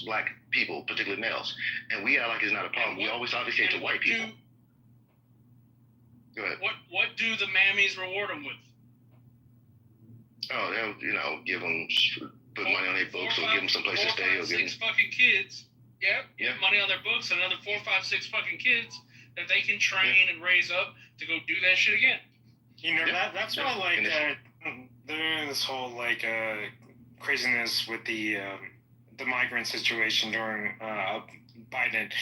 black people, particularly males, and we act like it's not a problem. We always obviously to white people. Go ahead. What do the mammies reward them with? Oh, they'll give them, put money on their books, or give them some place to stay, or give them 6 fucking kids. Yeah. Money on their books, another 4, 5, 6 fucking kids that they can train and raise up to go do that shit again. That's why there's this whole craziness with the migrant situation during Biden,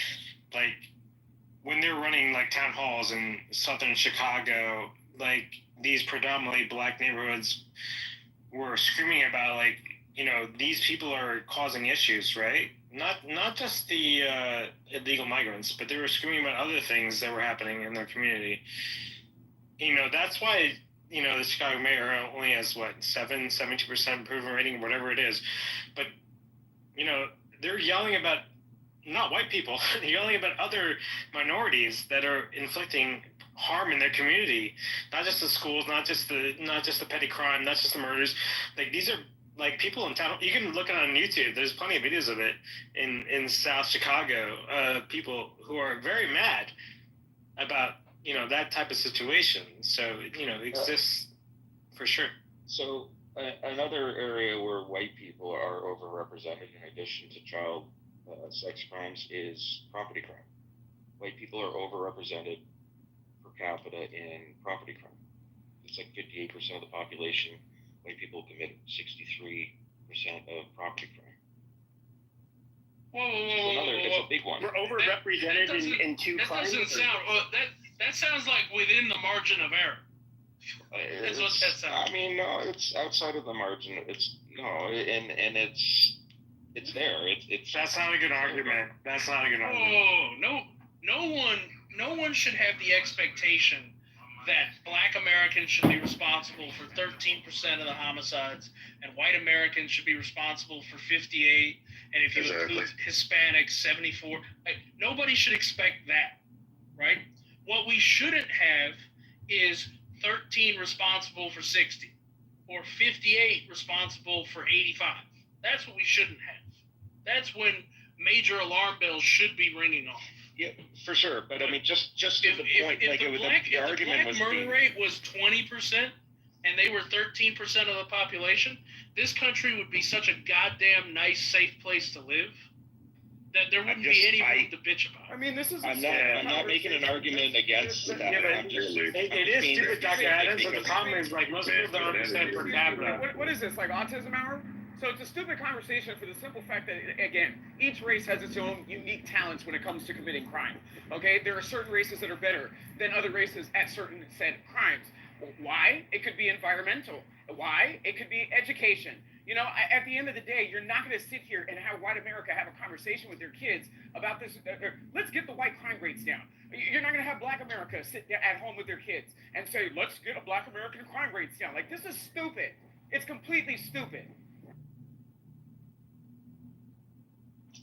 when they're running town halls in southern Chicago, these predominantly black neighborhoods were screaming about these people are causing issues, right? Not just the illegal migrants, but they were screaming about other things that were happening in their community. That's why the Chicago mayor only has 72% approval rating, whatever it is. But they're yelling about not white people. They're yelling about other minorities that are inflicting harm in their community. Not just the schools, not just the petty crime, not just the murders. These are people in town. You can look it on YouTube. There's plenty of videos of it in South Chicago. People who are very mad about that type of situation. So it exists for sure. So another area where white people are overrepresented in addition to child sex crimes is property crime. White people are overrepresented per capita in property crime. It's 58% of the population. White people commit 63% of property crime. Whoa. That's a big one. We're overrepresented in two crimes. That sounds like within the margin of error. That's what that sounds. I mean, no, it's outside of the margin. It's there. That's not a good argument. That's not a good argument. Oh, no one should have the expectation that black Americans should be responsible for 13% of the homicides, and white Americans should be responsible for 58%, and if you include Hispanics, 74%. Nobody should expect that, right? What we shouldn't have is 13 responsible for 60, or 58 responsible for 85. That's what we shouldn't have. That's when major alarm bells should be ringing off. Yeah, for sure. But I mean, just to the point, if the black murder rate was 20% and they were 13% of the population, this country would be such a goddamn nice, safe place to live that there wouldn't be any room to bitch about. I mean, this is. I'm not making an argument against that. It is stupid, Dr. Adams, but the problem is most people don't understand per capita. What is this, autism hour? So it's a stupid conversation for the simple fact that, again, each race has its own unique talents when it comes to committing crime. Okay? There are certain races that are better than other races at certain said crimes. Why? It could be environmental. Why? It could be education. At the end of the day, you're not going to sit here and have white America have a conversation with their kids about this. Let's get the white crime rates down. You're not going to have black America sit at home with their kids and say, let's get a black American crime rates down. This is stupid. It's completely stupid.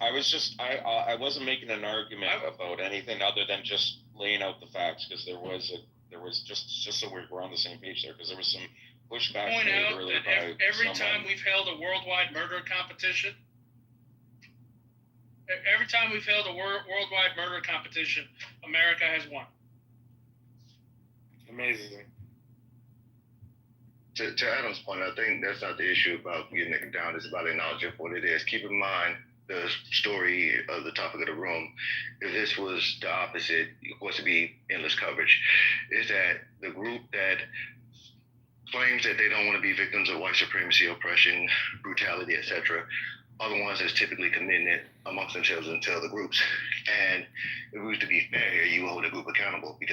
I wasn't making an argument about anything other than just laying out the facts, because there was just so we're on the same page there, because there was some pushback. Point out that every time we've held a worldwide murder competition, America has won. Amazing. To Adam's point, I think that's not the issue about getting it down. It's about acknowledging what it is. Keep in mind the story of the topic of the room. If this was the opposite, of course it'd be endless coverage, is that the group that claims that they don't want to be victims of white supremacy, oppression, brutality, etc., are the ones that's typically committing it amongst themselves until the groups. And if we was to be fair here, you hold a group accountable, because